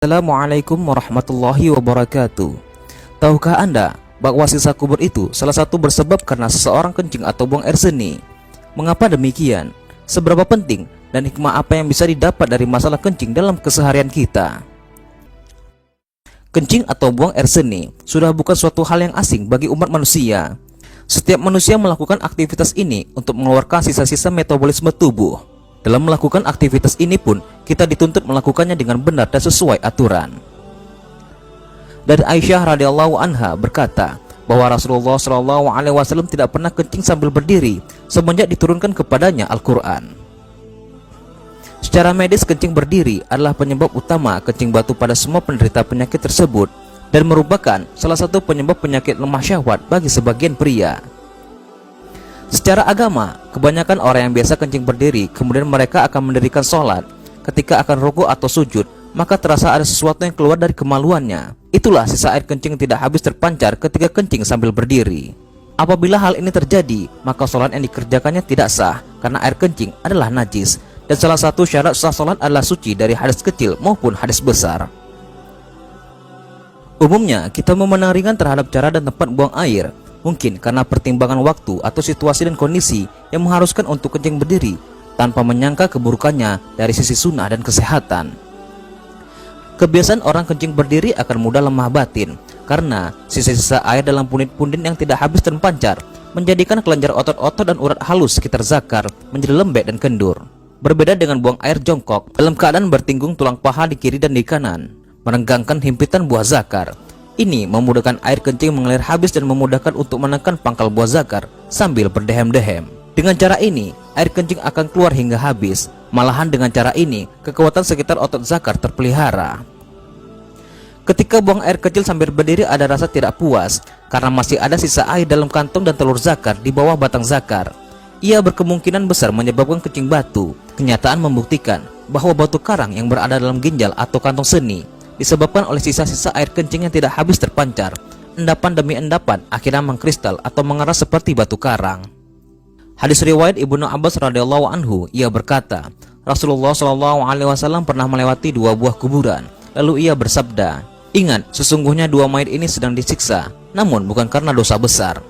Assalamualaikum warahmatullahi wabarakatuh. Tahukah Anda bahwa sisa kubur itu salah satu bersebab karena seseorang kencing atau buang air seni? Mengapa demikian? Seberapa penting dan hikmah apa yang bisa didapat dari masalah kencing dalam keseharian kita? Kencing atau buang air seni sudah bukan suatu hal yang asing bagi umat manusia. Setiap manusia melakukan aktivitas ini untuk mengeluarkan sisa-sisa metabolisme tubuh. Dalam melakukan aktivitas ini pun, kita dituntut melakukannya dengan benar dan sesuai aturan. Dari Aisyah radhiyallahu anha berkata bahwa Rasulullah SAW tidak pernah kencing sambil berdiri semenjak diturunkan kepadanya Al-Quran. Secara medis, kencing berdiri adalah penyebab utama kencing batu pada semua penderita penyakit tersebut dan merupakan salah satu penyebab penyakit lemah syahwat bagi sebagian pria. Secara agama, kebanyakan orang yang biasa kencing berdiri, kemudian mereka akan mendirikan sholat. Ketika akan rukuk atau sujud, maka terasa ada sesuatu yang keluar dari kemaluannya. Itulah sisa air kencing yang tidak habis terpancar ketika kencing sambil berdiri. Apabila hal ini terjadi, maka sholat yang dikerjakannya tidak sah, karena air kencing adalah najis. Dan salah satu syarat sah sholat adalah suci dari hadas kecil maupun hadas besar. Umumnya, kita memandang ringan terhadap cara dan tempat buang air. Mungkin karena pertimbangan waktu atau situasi dan kondisi yang mengharuskan untuk kencing berdiri, tanpa menyangka keburukannya dari sisi sunnah dan kesehatan. Kebiasaan orang kencing berdiri akan mudah lemah batin, karena sisa-sisa air dalam pundi-pundi yang tidak habis terpancar, menjadikan kelenjar otot-otot dan urat halus sekitar zakar menjadi lembek dan kendur. Berbeda dengan buang air jongkok, dalam keadaan bertinggung tulang paha di kiri dan di kanan, merenggangkan himpitan buah zakar. Ini memudahkan air kencing mengalir habis dan memudahkan untuk menekan pangkal buah zakar sambil berdehem-dehem. Dengan cara ini, air kencing akan keluar hingga habis. Malahan dengan cara ini, kekuatan sekitar otot zakar terpelihara. Ketika buang air kecil sambil berdiri, ada rasa tidak puas karena masih ada sisa air dalam kantong dan telur zakar di bawah batang zakar. Ia berkemungkinan besar menyebabkan kencing batu. Kenyataan membuktikan bahwa batu karang yang berada dalam ginjal atau kantong seni disebabkan oleh sisa-sisa air kencing yang tidak habis terpancar. Endapan demi endapan akhirnya mengkristal atau mengeras seperti batu karang. Hadis riwayat Ibnu Abbas radhiyallahu anhu, ia berkata, Rasulullah SAW pernah melewati dua buah kuburan. Lalu ia bersabda, "Ingat, sesungguhnya dua mayat ini sedang disiksa, namun bukan karena dosa besar.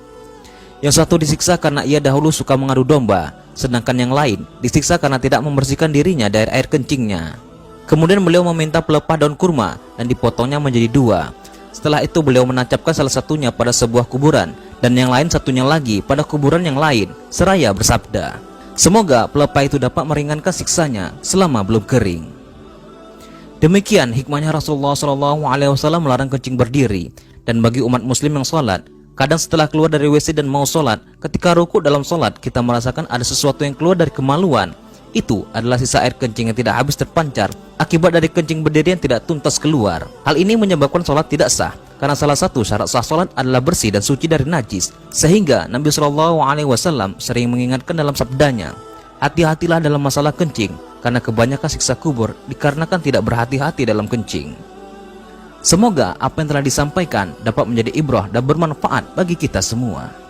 Yang satu disiksa karena ia dahulu suka mengadu domba, sedangkan yang lain disiksa karena tidak membersihkan dirinya dari air kencingnya." Kemudian beliau meminta pelepah daun kurma dan dipotongnya menjadi dua. Setelah itu beliau menancapkan salah satunya pada sebuah kuburan dan yang lain satunya lagi pada kuburan yang lain, seraya bersabda, "Semoga pelepah itu dapat meringankan siksanya selama belum kering." Demikian hikmahnya Rasulullah SAW melarang kencing berdiri. Dan bagi umat muslim yang sholat, kadang setelah keluar dari WC dan mau sholat, ketika rukuk dalam sholat kita merasakan ada sesuatu yang keluar dari kemaluan. Itu adalah sisa air kencing yang tidak habis terpancar akibat dari kencing berdiri yang tidak tuntas keluar. Hal ini menyebabkan sholat tidak sah, karena salah satu syarat sah sholat adalah bersih dan suci dari najis. Sehingga Nabi SAW sering mengingatkan dalam sabdanya, "Hati-hatilah dalam masalah kencing, karena kebanyakan siksa kubur dikarenakan tidak berhati-hati dalam kencing." Semoga apa yang telah disampaikan dapat menjadi ibrah dan bermanfaat bagi kita semua.